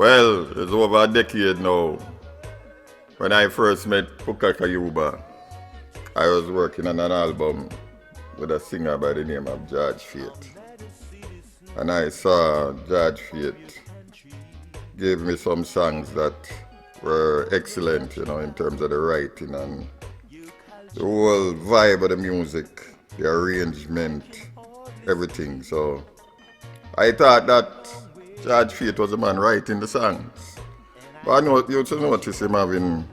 Well, it's over a decade now. When I first met Pucka Kayuba, I was working on an album with a singer by the name of George Fate. And I saw George Fate give me some songs that were excellent, in terms of the writing and the whole vibe of the music, the arrangement, everything. So I thought that George Fate was the man writing the songs. But I know you to notice him having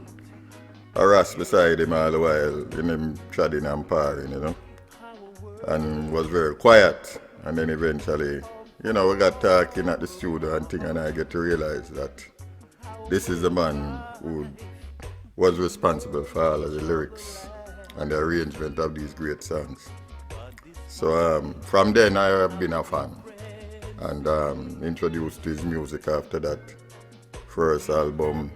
a ras beside him all the while, in him treading and parring, and was very quiet. And then eventually, we got talking at the studio and thing, and I get to realize that this is the man who was responsible for all of the lyrics and the arrangement of these great songs. So from then I have been a fan and introduced to his music after that first album,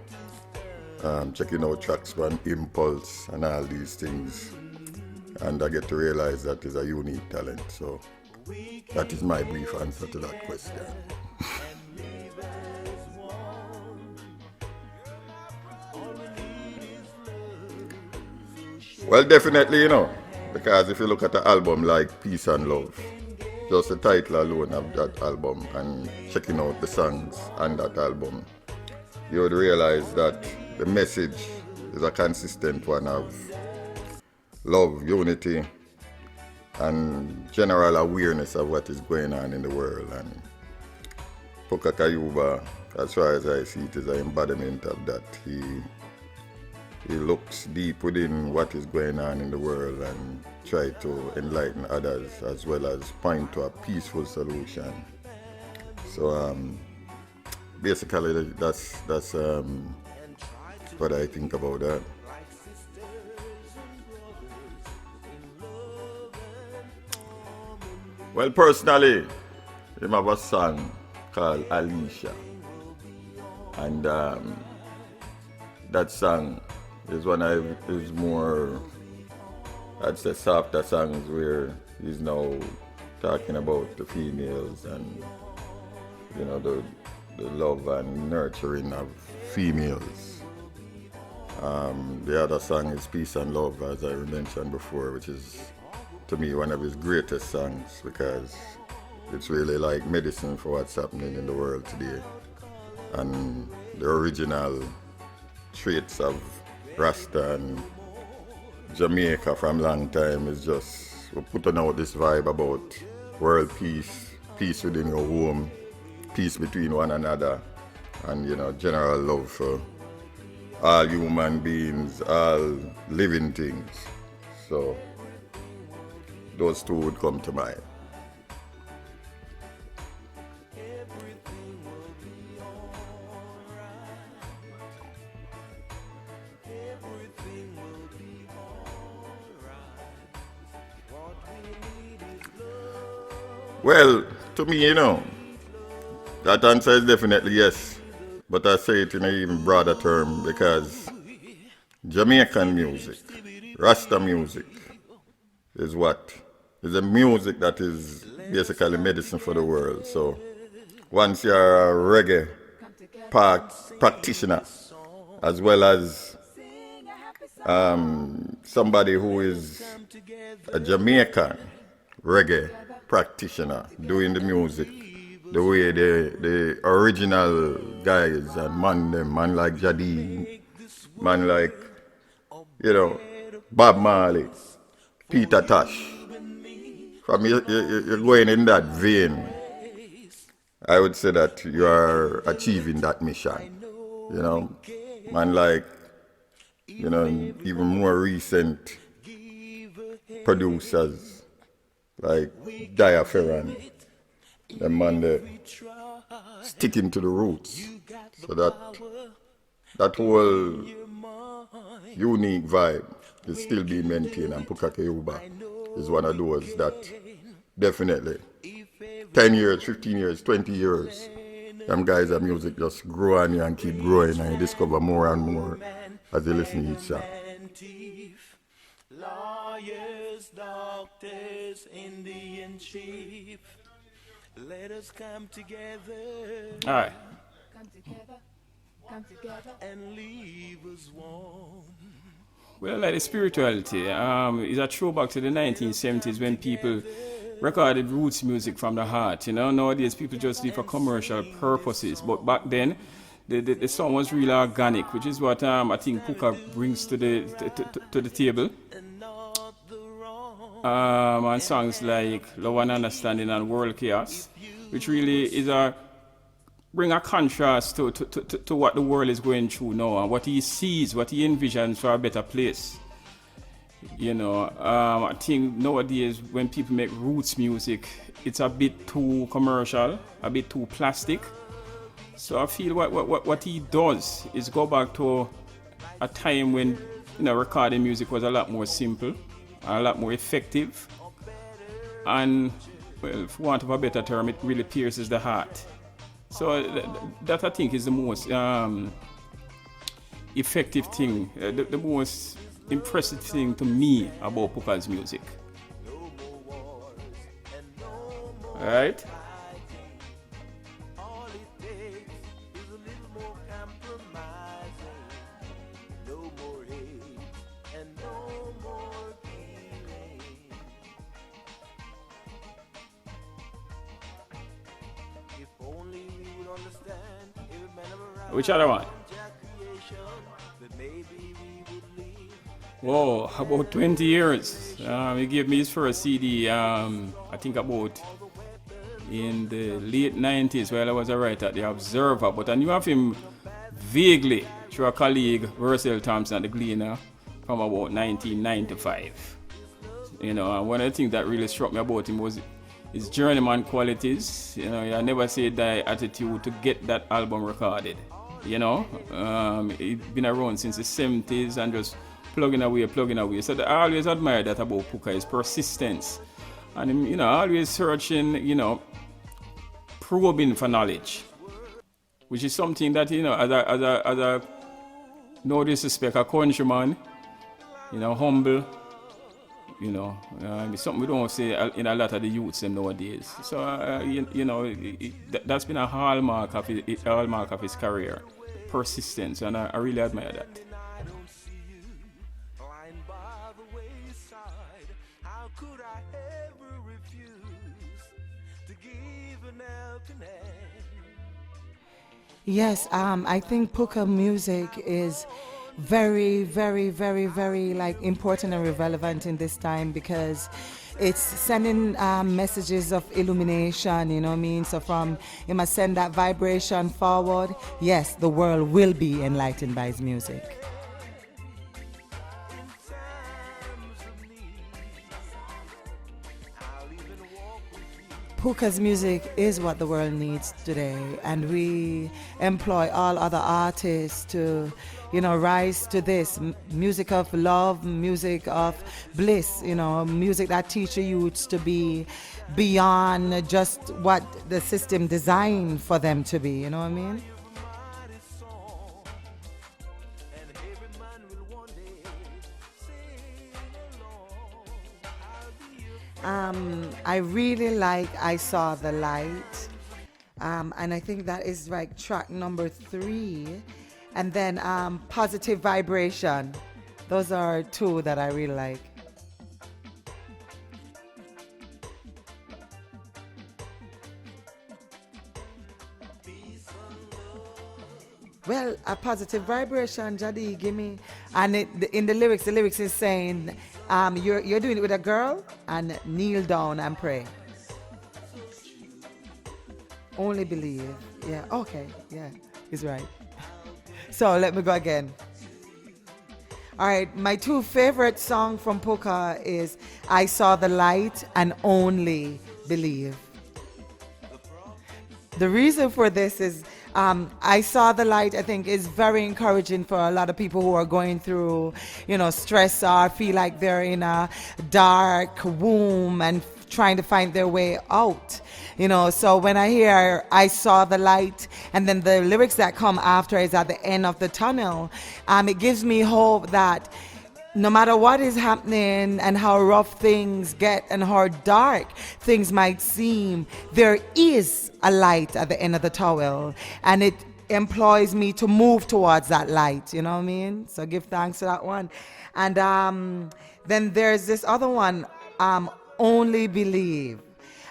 checking out tracks on Impulse and all these things. And I get to realize that he's a unique talent. So that is my brief answer to that question. Well, definitely, because if you look at the album like Peace and Love, just the title alone of that album and checking out the songs on that album, you would realize that the message is a consistent one of love, unity, and general awareness of what is going on in the world. And Pucka Kayuba, as far as I see it, is an embodiment of that. He looks deep within what is going on in the world and try to enlighten others as well as point to a peaceful solution. So basically that's what I think about that. Well, personally, I have a song called Alicia, and that song is one of his more, I'd say, softer songs where he's now talking about the females and the love and nurturing of females. The other song is Peace and Love, as I mentioned before, which is to me one of his greatest songs because it's really like medicine for what's happening in the world today. And the original traits of Rasta and Jamaica from long time is just we're putting out this vibe about world peace, peace within your home, peace between one another, and general love for all human beings, all living things. So those two would come to mind. Well, to me, that answer is definitely yes. But I say it in an even broader term because Jamaican music, Rasta music, is what? Is a music that is basically medicine for the world. So once you're a reggae practitioner, as well as somebody who is a Jamaican reggae practitioner doing the music the way the original guys and man like Jadeen, man like Bob Marley, Peter Tosh. From you're going in that vein, I would say that you are achieving that mission. Man like even more recent producers like Diapharan, the man there sticking to the roots. So that whole unique vibe is still being maintained, and Pucka Kayuba is one of those that definitely 10 years, 15 years, 20 years, them guys' of music just grow on you and keep growing, and you discover more and more as you listen to each song. Lawyers, doctors, Indian chief, let us come together. All right. Well, like the spirituality is a throwback to the 1970s when people recorded roots music from the heart. You know, nowadays people just live for commercial purposes, but back then the song was really organic, which is what I think Pucka brings to the table. And songs like Love and Understanding and World Chaos, which really is a bring a contrast to what the world is going through now and what he sees, what he envisions for a better place. You know, I think nowadays when people make roots music, it's a bit too commercial, a bit too plastic. So I feel what he does is go back to a time when, you know, recording music was a lot more simple, a lot more effective, and, well, for want of a better term, it really pierces the heart. So that I think is the most effective thing, the most impressive thing to me about Pucka's music. Alright? Which other one? Whoa, about 20 years. He gave me his first CD, I think about in the late 90s while I was a writer at The Observer. But I knew of him vaguely through a colleague, Russell Thompson at The Gleaner, from about 1995. You know, and one of the things that really struck me about him was his journeyman qualities. You know, I never say die attitude to get that album recorded. You know, he's been around since the 70s and just plugging away. So I always admire that about Pucka, his persistence. And, you know, always searching, you know, probing for knowledge. Which is something that, you know, as a no disrespect, a countryman, you know, humble, you know, it's something we don't say in a lot of the youths nowadays. So, you know, that's been a hallmark of his career, persistence, and I really admire that. Yes, I think Pucka music is very, very, very, very like important and relevant in this time because it's sending messages of illumination, you know what I mean? So from you must send that vibration forward. Yes, the world will be enlightened by his music. Pucka's music is what the world needs today, and we employ all other artists to, you know, rise to this music of love, music of bliss, you know, music that teaches youths to be beyond just what the system designed for them to be, you know what I mean? I really like I Saw the Light, and I think that is like track number 3, and then Positive Vibration. Those are 2 that I really like. Well, a positive vibration, Jadi, give me. And in the lyrics is saying, you're doing it with a girl, and kneel down and pray. Only believe. Yeah, okay, yeah, he's right. So let me go again. All right, my 2 favorite songs from Pucka is I Saw the Light and Only Believe. The reason for this is I Saw the Light, I think, is very encouraging for a lot of people who are going through, you know, stress or feel like they're in a dark womb and trying to find their way out. You know, so when I hear I Saw the Light and then the lyrics that come after is at the end of the tunnel, it gives me hope that no matter what is happening and how rough things get and how dark things might seem, there is a light at the end of the tunnel, and it employs me to move towards that light, you know what I mean? So give thanks to that one. And then there's this other one, Only Believe.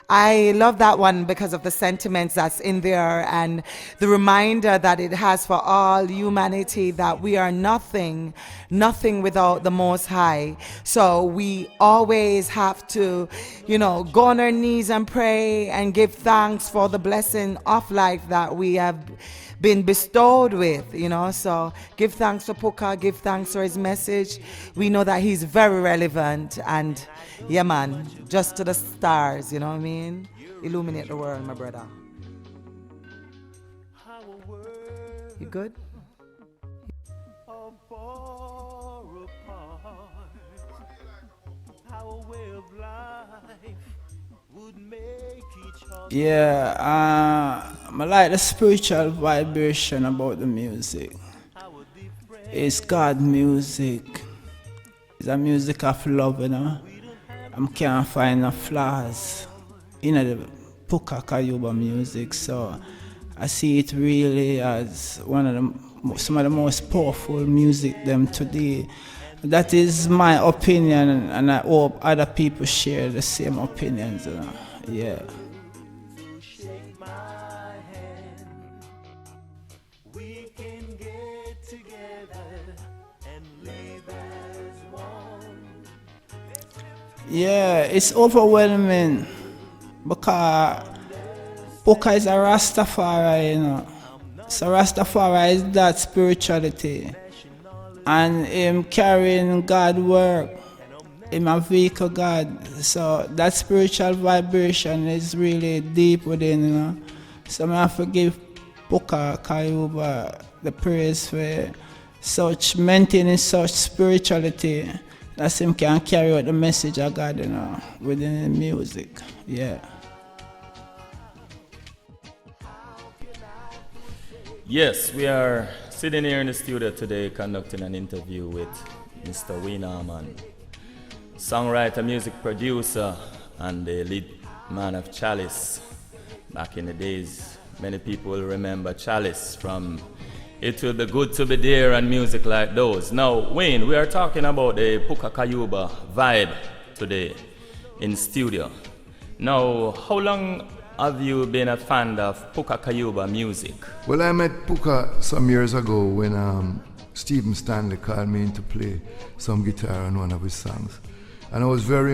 I love that one because of the sentiments that's in there and the reminder that it has for all humanity that we are nothing without the Most High. So we always have to, go on our knees and pray and give thanks for the blessing of life that we have been bestowed with, so give thanks to Pucka, give thanks for his message. We know that he's very relevant, and yeah man, just to the stars, you know what I mean? Illuminate the world, my brother. You good? Yeah, I like the spiritual vibration about the music. It's God music. It's a music of love, I can't find no flaws in the Pucka Kayuba music, so I see it really as some of the most powerful music them today. That is my opinion, and I hope other people share the same opinions. Yeah. Yeah, it's overwhelming because Pucka is a Rastafari, So Rastafari is that spirituality. And him carrying God work, him a vehicle God. So that spiritual vibration is really deep within, So I have to give Pucka Kayuba the praise for maintaining such spirituality. That him can carry out the message of God, within the music. Yeah. Yes, we are sitting here in the studio today conducting an interview with Mr. Wayne Harman, songwriter, music producer, and the lead man of Chalice. Back in the days, many people will remember Chalice from It Will Be Good to Be There and music like those. Now, Wayne, we are talking about the Pucka Kayuba vibe today in studio. Now, how long have you been a fan of Pucka Kayuba music? Well, I met Pucka some years ago when Stephen Stanley called me in to play some guitar on one of his songs. And I was very